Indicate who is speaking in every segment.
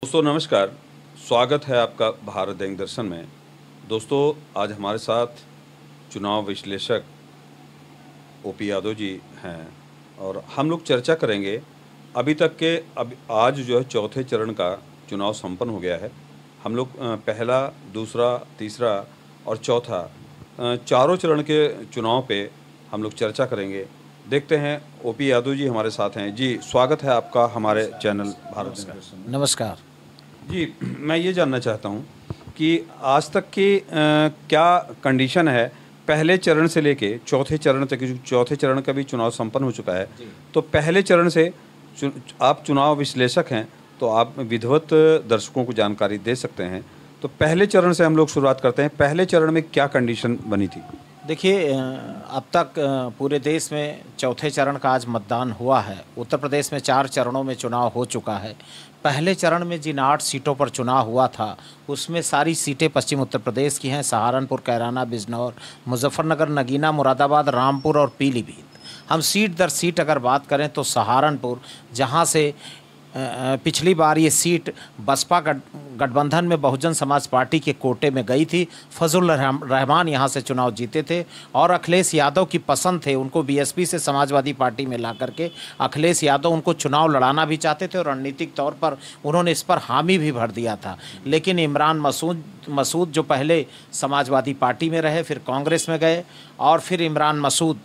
Speaker 1: दोस्तों नमस्कार, स्वागत है आपका भारत दैनिक दर्शन में। दोस्तों आज हमारे साथ चुनाव विश्लेषक ओपी यादव जी हैं और हम लोग चर्चा करेंगे अभी तक के आज जो है चौथे चरण का चुनाव संपन्न हो गया है। हम लोग पहला, दूसरा, तीसरा और चौथा चारों चरण के चुनाव पे हम लोग चर्चा करेंगे। देखते हैं ओपी यादव जी हमारे साथ हैं। जी स्वागत है आपका हमारे चैनल भारत दैनिक दर्शन में।
Speaker 2: नमस्कार
Speaker 1: जी, मैं ये जानना चाहता हूँ कि आज तक की क्या कंडीशन है पहले चरण से लेके चौथे चरण तक। चौथे चरण का भी चुनाव संपन्न हो चुका है, तो पहले चरण से आप चुनाव विश्लेषक हैं, तो आप विधिवत दर्शकों को जानकारी दे सकते हैं। तो पहले चरण से हम लोग शुरुआत करते हैं। पहले चरण में क्या कंडीशन बनी थी?
Speaker 2: देखिए, अब तक पूरे देश में चौथे चरण का आज मतदान हुआ है। उत्तर प्रदेश में 4 चरणों में चुनाव हो चुका है। पहले चरण में जिन 8 सीटों पर चुनाव हुआ था उसमें सारी सीटें पश्चिम उत्तर प्रदेश की हैं। सहारनपुर, कैराना, बिजनौर, मुजफ्फरनगर, नगीना, मुरादाबाद, रामपुर और पीलीभीत। हम सीट दर सीट अगर बात करें तो सहारनपुर, जहां से पिछली बार ये सीट बसपा गठबंधन में बहुजन समाज पार्टी के कोटे में गई थी, फजल रहमान यहाँ से चुनाव जीते थे और अखिलेश यादव की पसंद थे। उनको बीएसपी से समाजवादी पार्टी में ला करके अखिलेश यादव उनको चुनाव लड़ाना भी चाहते थे और रणनीतिक तौर पर उन्होंने इस पर हामी भी भर दिया था। लेकिन इमरान मसूद जो पहले समाजवादी पार्टी में रहे, फिर कांग्रेस में गए और फिर इमरान मसूद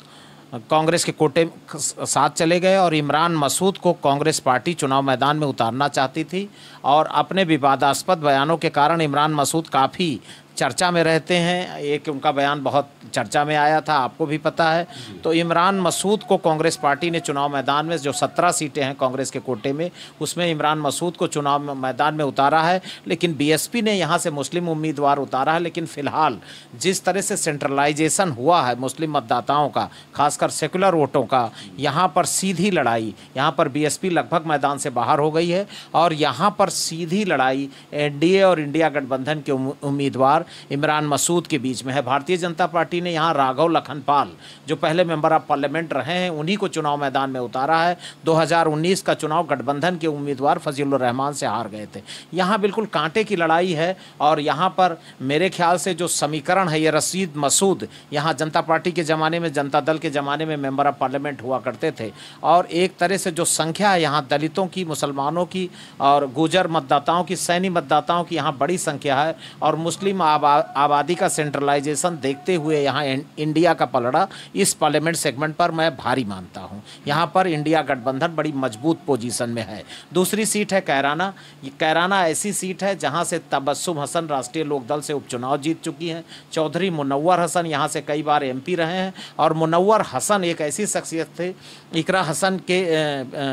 Speaker 2: कांग्रेस के कोटे साथ चले गए और इमरान मसूद को कांग्रेस पार्टी चुनाव मैदान में उतारना चाहती थी। और अपने विवादास्पद बयानों के कारण इमरान मसूद काफ़ी चर्चा में रहते हैं। एक उनका बयान बहुत चर्चा में आया था, आपको भी पता है। तो इमरान मसूद को कांग्रेस पार्टी ने चुनाव मैदान में, जो 17 सीटें हैं कांग्रेस के कोटे में, उसमें इमरान मसूद को चुनाव मैदान में उतारा है। लेकिन बीएसपी ने यहाँ से मुस्लिम उम्मीदवार उतारा है। लेकिन फिलहाल जिस तरह से सेंट्रलाइजेशन हुआ है मुस्लिम मतदाताओं का, खासकर सेकुलर वोटों का, यहाँ पर सीधी लड़ाई, यहाँ पर बीएसपी लगभग मैदान से बाहर हो गई है और यहाँ पर सीधी लड़ाई एनडीए और इंडिया गठबंधन के उम्मीदवार इमरान मसूद के बीच में है। भारतीय जनता पार्टी ने यहाँ राघव लखनपाल, जो पहले मेंबर ऑफ पार्लियामेंट रहे हैं, उन्हीं को चुनाव मैदान में उतारा है। 2019 का चुनाव गठबंधन के उम्मीदवार फजल रहमान से हार गए थे। यहाँ बिल्कुल कांटे की लड़ाई है और यहाँ पर मेरे ख्याल से जो समीकरण है, ये रशीद मसूद यहाँ जनता पार्टी के ज़माने में, जनता दल के ज़माने में मेंबर ऑफ पार्लियामेंट हुआ करते थे और एक तरह से जो संख्या है यहाँ दलितों की, मुसलमानों की और गुजर मतदाताओं की, सैनी मतदाताओं की यहाँ बड़ी संख्या है। और मुस्लिम आबादी का सेंट्रलाइजेशन देखते हुए यहाँ इंडिया का पलड़ा इस पार्लियामेंट सेगमेंट पर मैं भारी मानता हूँ। यहाँ पर इंडिया गठबंधन बड़ी मजबूत पोजीशन में है। दूसरी सीट है कैराना। ये कैराना ऐसी सीट है जहाँ से तबस्सुम हसन राष्ट्रीय लोकदल से उपचुनाव जीत चुकी हैं। चौधरी मुनव्वर हसन यहाँ से कई बार एमपी रहे हैं और मुनव्वर हसन एक ऐसी शख्सियत थे, इकरा हसन के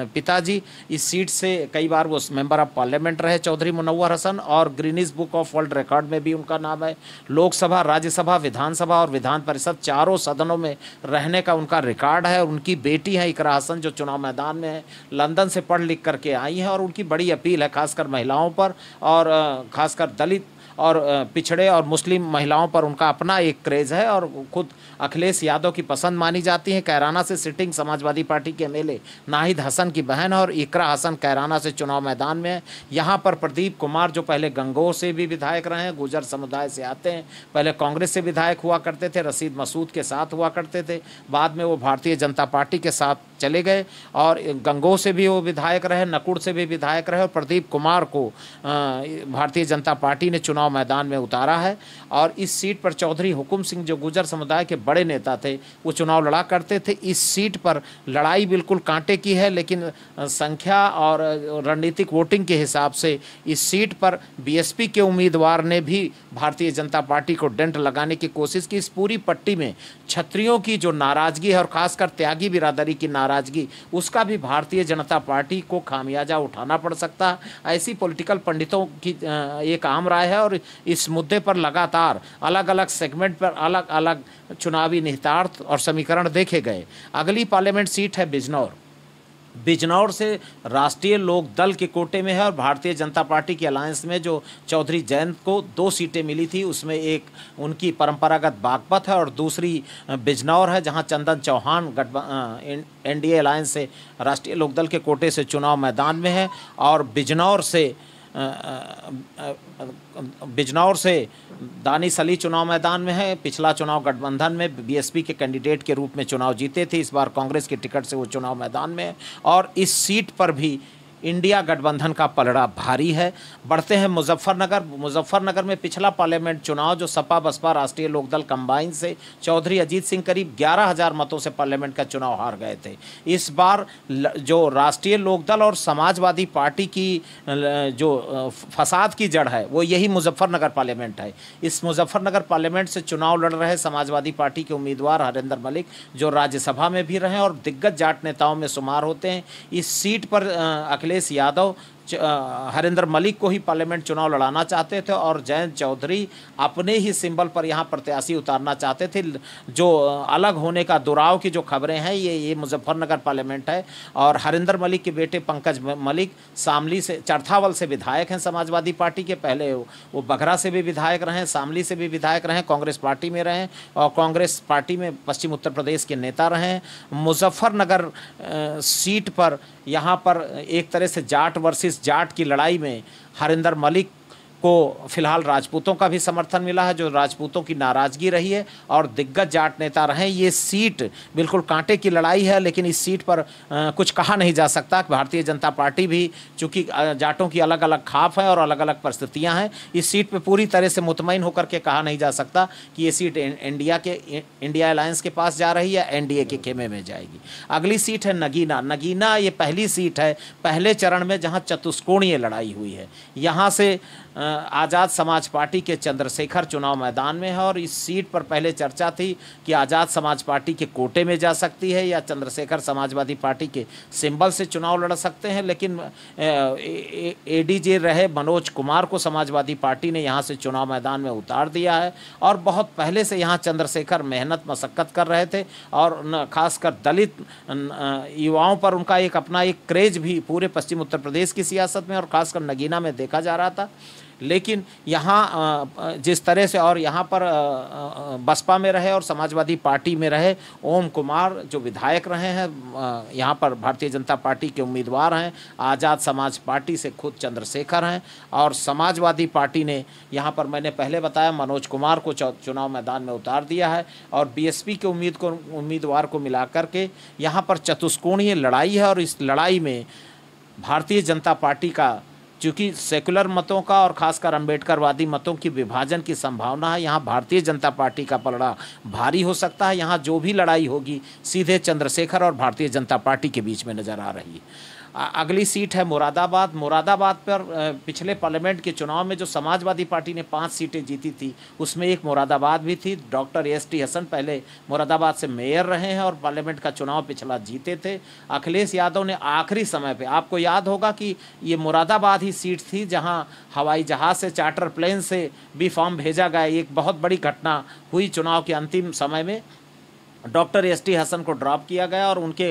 Speaker 2: पिताजी इस सीट से कई बार वो मेंबर ऑफ पार्लियामेंट रहे, चौधरी मुनव्वर हसन, और greenish book of world record में भी उनका नाम है। लोकसभा, राज्यसभा, विधानसभा और विधान परिषद चारों सदनों में रहने का उनका रिकॉर्ड है। उनकी बेटी है इकरा हसन, जो चुनाव मैदान में है, लंदन से पढ़ लिख करके आई हैं और उनकी बड़ी अपील है खासकर महिलाओं पर और खासकर दलित और पिछड़े और मुस्लिम महिलाओं पर उनका अपना एक क्रेज़ है और खुद अखिलेश यादव की पसंद मानी जाती है। कैराना से सिटिंग समाजवादी पार्टी के एमएलए नाहिद हसन की बहन और इकरा हसन कैराना से चुनाव मैदान में है। यहाँ पर प्रदीप कुमार, जो पहले गंगोह से भी विधायक रहे हैं, गुजर समुदाय से आते हैं, पहले कांग्रेस से विधायक हुआ करते थे, रशीद मसूद के साथ हुआ करते थे, बाद में वो भारतीय जनता पार्टी के साथ चले गए और गंगोह से भी वो विधायक रहे, नकुड़ से भी विधायक रहे और प्रदीप कुमार को भारतीय जनता पार्टी ने चुनाव मैदान में उतारा है। और इस सीट पर चौधरी हुकुम सिंह, जो गुजर समुदाय के बड़े नेता थे, वो चुनाव लड़ा करते थे। इस सीट पर लड़ाई बिल्कुल कांटे की है, लेकिन संख्या और रणनीतिक वोटिंग के हिसाब से इस सीट पर बीएसपी के उम्मीदवार ने भी भारतीय जनता पार्टी को डेंट लगाने की कोशिश की। इस पूरी पट्टी में क्षत्रियों की जो नाराज़गी है और खासकर त्यागी बिरादरी की नाराज़गी, उसका भी भारतीय जनता पार्टी को खामियाजा उठाना पड़ सकता है। ऐसी पॉलिटिकल पंडितों की एक आम राय है और इस मुद्दे पर लगातार अलग अलग सेगमेंट पर अलग अलग चुनावी निहितार्थ और समीकरण देखे गए। अगली पार्लियामेंट सीट है बिजनौर। बिजनौर से राष्ट्रीय लोक दल के कोटे में है और भारतीय जनता पार्टी की अलायंस में जो चौधरी जयंत को 2 सीटें मिली थी, उसमें एक उनकी परंपरागत बागपत है और दूसरी बिजनौर है, जहां चंदन चौहान एनडीए अलायंस से राष्ट्रीय लोकदल के कोटे से चुनाव मैदान में है। और बिजनौर से बिजनौर से दानिश अली चुनाव मैदान में है। पिछला चुनाव गठबंधन में बीएसपी के कैंडिडेट के रूप में चुनाव जीते थे, इस बार कांग्रेस के टिकट से वो चुनाव मैदान में है और इस सीट पर भी इंडिया गठबंधन का पलड़ा भारी है। बढ़ते हैं मुजफ्फरनगर में पिछला पार्लियामेंट चुनाव जो सपा बसपा राष्ट्रीय लोकदल कंबाइन से चौधरी अजीत सिंह करीब 11,000 मतों से पार्लियामेंट का चुनाव हार गए थे। इस बार जो राष्ट्रीय लोकदल और समाजवादी पार्टी की जो फसाद की जड़ है वो यही मुजफ्फरनगर पार्लियामेंट है। इस मुजफ्फरनगर पार्लियामेंट से चुनाव लड़ रहे समाजवादी पार्टी के उम्मीदवार हरिंदर मलिक जो राज्यसभा में भी रहे और दिग्गज जाट नेताओं में शुमार होते हैं। इस सीट पर अखिलेश यादव हरिंदर मलिक को ही पार्लियामेंट चुनाव लड़ाना चाहते थे और जयंत चौधरी अपने ही सिंबल पर यहाँ प्रत्याशी उतारना चाहते थे। जो अलग होने का दुराव की जो खबरें हैं ये मुजफ्फरनगर पार्लियामेंट है और हरिंदर मलिक के बेटे पंकज मलिक शामली से चरथावल से विधायक हैं समाजवादी पार्टी के। पहले वो बघरा से भी विधायक रहे, शामली से भी विधायक रहे, कांग्रेस पार्टी में रहे और कांग्रेस पार्टी में पश्चिम उत्तर प्रदेश के नेता रहे। मुजफ्फरनगर सीट पर यहाँ पर एक तरह से जाट वर्सेस जाट की लड़ाई में हरिंदर मलिक को फिलहाल राजपूतों का भी समर्थन मिला है, जो राजपूतों की नाराजगी रही है और दिग्गज जाट नेता रहे। ये सीट बिल्कुल कांटे की लड़ाई है, लेकिन इस सीट पर कुछ कहा नहीं जा सकता। भारतीय जनता पार्टी भी चूंकि जाटों की अलग अलग खाप है और अलग अलग परिस्थितियां हैं, इस सीट पर पूरी तरह से मुतमईन होकर के कहा नहीं जा सकता कि ये सीट इंडिया अलायंस के पास जा रही है, एनडीए के खेमे में जाएगी। अगली सीट है नगीना। ये पहली सीट है पहले चरण में जहाँ चतुष्कोणीय लड़ाई हुई है। यहाँ से आज़ाद समाज पार्टी के चंद्रशेखर चुनाव मैदान में है और इस सीट पर पहले चर्चा थी कि आज़ाद समाज पार्टी के कोटे में जा सकती है या चंद्रशेखर समाजवादी पार्टी के सिंबल से चुनाव लड़ सकते हैं, लेकिन एडीजे रहे मनोज कुमार को समाजवादी पार्टी ने यहाँ से चुनाव मैदान में उतार दिया है और बहुत पहले से यहाँ चंद्रशेखर मेहनत मशक्क़त कर रहे थे और खासकर दलित युवाओं पर उनका अपना एक क्रेज भी पूरे पश्चिम उत्तर प्रदेश की सियासत में और खासकर नगीना में देखा जा रहा था। लेकिन यहाँ जिस तरह से और यहाँ पर बसपा में रहे और समाजवादी पार्टी में रहे ओम कुमार जो विधायक रहे हैं, यहाँ पर भारतीय जनता पार्टी के उम्मीदवार हैं, आज़ाद समाज पार्टी से खुद चंद्रशेखर हैं और समाजवादी पार्टी ने यहाँ पर मैंने पहले बताया मनोज कुमार को चुनाव मैदान में उतार दिया है और बीएसपी के उम्मीदवार को मिलाकर के यहाँ पर चतुष्कोणीय लड़ाई है। और इस लड़ाई में भारतीय जनता पार्टी का चूँकि सेकुलर मतों का और खासकर अम्बेडकरवादी मतों की विभाजन की संभावना है, यहाँ भारतीय जनता पार्टी का पलड़ा भारी हो सकता है। यहाँ जो भी लड़ाई होगी सीधे चंद्रशेखर और भारतीय जनता पार्टी के बीच में नज़र आ रही है। अगली सीट है मुरादाबाद पर पिछले पार्लियामेंट के चुनाव में जो समाजवादी पार्टी ने 5 सीटें जीती थी उसमें एक मुरादाबाद भी थी। Doctor ST. हसन पहले मुरादाबाद से मेयर रहे हैं और पार्लियामेंट का चुनाव पिछला जीते थे। अखिलेश यादव ने आखिरी समय पे, आपको याद होगा कि ये मुरादाबाद ही सीट थी जहां हवाई जहाज़ से चार्टर प्लेन से भी फॉर्म भेजा गया। एक बहुत बड़ी घटना हुई चुनाव के अंतिम समय में, डॉक्टर एस.टी. हसन को ड्रॉप किया गया और उनके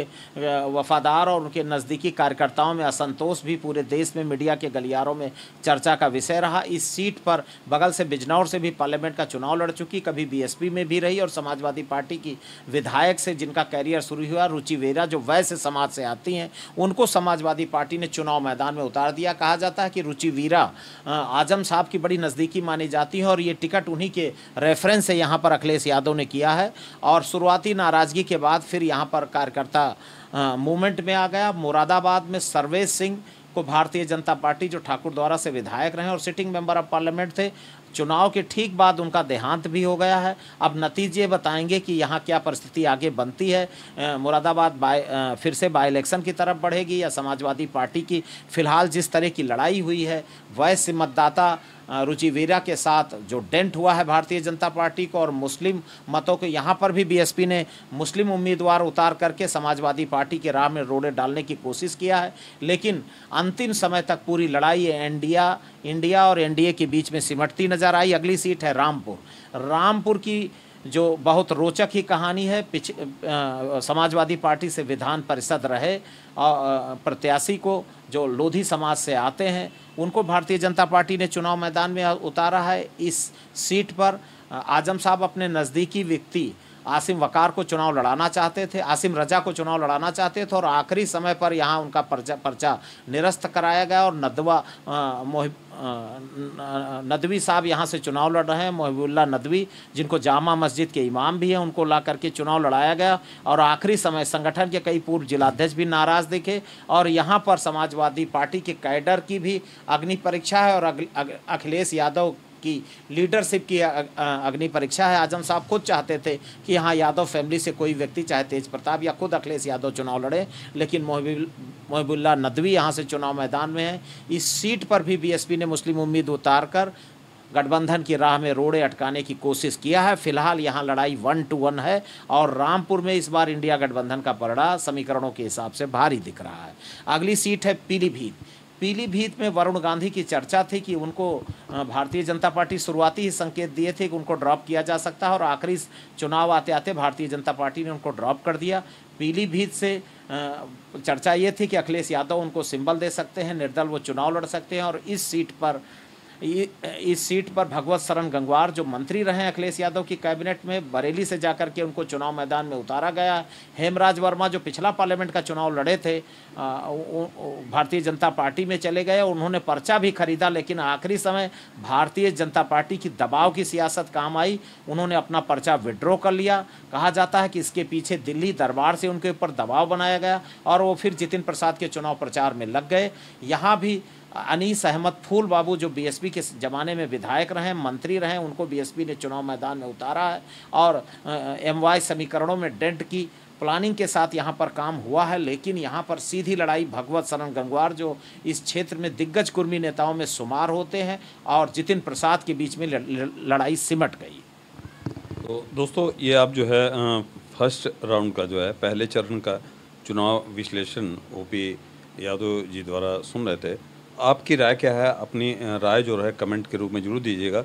Speaker 2: वफादार और उनके नज़दीकी कार्यकर्ताओं में असंतोष भी पूरे देश में मीडिया के गलियारों में चर्चा का विषय रहा। इस सीट पर बगल से बिजनौर से भी पार्लियामेंट का चुनाव लड़ चुकी, कभी बीएसपी में भी रही और समाजवादी पार्टी की विधायक से जिनका कैरियर शुरू हुआ रुचि वेरा जो वैश्य समाज से आती हैं, उनको समाजवादी पार्टी ने चुनाव मैदान में उतार दिया। कहा जाता है कि रुचि वीरा आजम साहब की बड़ी नज़दीकी मानी जाती है और ये टिकट उन्हीं के रेफरेंस से यहाँ पर अखिलेश यादव ने किया है और शुरुआती नाराजगी के बाद फिर यहाँ पर कार्यकर्ता मूवमेंट में आ गया। मुरादाबाद में सर्वेश सिंह को भारतीय जनता पार्टी जो ठाकुर द्वारा से विधायक रहे और सिटिंग मेंबर ऑफ पार्लियामेंट थे, चुनाव के ठीक बाद उनका देहांत भी हो गया है। अब नतीजे बताएंगे कि यहाँ क्या परिस्थिति आगे बनती है। मुरादाबाद फिर से बाई इलेक्शन की तरफ बढ़ेगी या समाजवादी पार्टी की फिलहाल जिस तरह की लड़ाई हुई है वैश्य मतदाता रुचि वीरा के साथ जो डेंट हुआ है भारतीय जनता पार्टी को और मुस्लिम मतों को, यहाँ पर भी बीएसपी ने मुस्लिम उम्मीदवार उतार करके समाजवादी पार्टी के राह में रोड़े डालने की कोशिश किया है। लेकिन अंतिम समय तक पूरी लड़ाई इंडिया और एनडीए के बीच में सिमटती नजर आई। अगली सीट है रामपुर की जो बहुत रोचक ही कहानी है। समाजवादी पार्टी से विधान परिषद रहे प्रत्याशी को जो लोधी समाज से आते हैं उनको भारतीय जनता पार्टी ने चुनाव मैदान में उतारा है। इस सीट पर आजम साहब अपने नज़दीकी व्यक्ति आसिम वकार को चुनाव लड़ाना चाहते थे, आसिम रजा को चुनाव लड़ाना चाहते थे और आखिरी समय पर यहाँ उनका पर्चा निरस्त कराया गया और नदवी साहब यहाँ से चुनाव लड़ रहे हैं, मोहिबुल्लाह नदवी, जिनको जामा मस्जिद के इमाम भी हैं, उनको ला करके चुनाव लड़ाया गया। और आखिरी समय संगठन के कई पूर्व जिलाध्यक्ष भी नाराज़ दिखे और यहाँ पर समाजवादी पार्टी के कैडर की भी अग्नि परीक्षा है और अखिलेश यादव की लीडरशिप की अग्नि परीक्षा है। आजम साहब खुद चाहते थे कि यहाँ यादव फैमिली से कोई व्यक्ति, चाहे तेज प्रताप या खुद अखिलेश यादव, चुनाव लड़े, लेकिन मोहिबुल्लाह नदवी यहाँ से चुनाव मैदान में है। इस सीट पर भी बीएसपी ने मुस्लिम उम्मीद उतारकर गठबंधन की राह में रोड़े अटकाने की कोशिश किया है। फिलहाल यहाँ लड़ाई 1 to 1 है और रामपुर में इस बार इंडिया गठबंधन का पलड़ा समीकरणों के हिसाब से भारी दिख रहा है। अगली सीट है पीलीभीत। पीलीभीत में वरुण गांधी की चर्चा थी कि उनको भारतीय जनता पार्टी शुरुआती ही संकेत दिए थे कि उनको ड्रॉप किया जा सकता है और आखिरी चुनाव आते आते भारतीय जनता पार्टी ने उनको ड्रॉप कर दिया। पीलीभीत से चर्चा ये थी कि अखिलेश यादव उनको सिंबल दे सकते हैं, निर्दल वो चुनाव लड़ सकते हैं और इस सीट पर भगवत शरण गंगवार, जो मंत्री रहे हैं अखिलेश यादव की कैबिनेट में, बरेली से जाकर के उनको चुनाव मैदान में उतारा गया। हेमराज वर्मा, जो पिछला पार्लियामेंट का चुनाव लड़े थे, भारतीय जनता पार्टी में चले गए। उन्होंने पर्चा भी खरीदा, लेकिन आखिरी समय भारतीय जनता पार्टी की दबाव की सियासत काम आई, उन्होंने अपना पर्चा विड्रॉ कर लिया। कहा जाता है कि इसके पीछे दिल्ली दरबार से उनके ऊपर दबाव बनाया गया और वो फिर जितिन प्रसाद के चुनाव प्रचार में लग गए। यहाँ भी अनीस अहमद फूल बाबू, जो बीएसपी के ज़माने में विधायक रहे, मंत्री रहे, उनको बीएसपी ने चुनाव मैदान में उतारा है और एमवाई समीकरणों में डेंट की प्लानिंग के साथ यहाँ पर काम हुआ है। लेकिन यहाँ पर सीधी लड़ाई भगवत शरण गंगवार, जो इस क्षेत्र में दिग्गज कुर्मी नेताओं में शुमार होते हैं, और जितिन प्रसाद के बीच में लड़ाई सिमट गई।
Speaker 1: तो दोस्तों, ये आप जो है फर्स्ट राउंड का जो है पहले चरण का चुनाव विश्लेषण ओपी यादव जी द्वारा सुन रहे थे। आपकी राय क्या है? अपनी राय जो है कमेंट के रूप में जरूर दीजिएगा।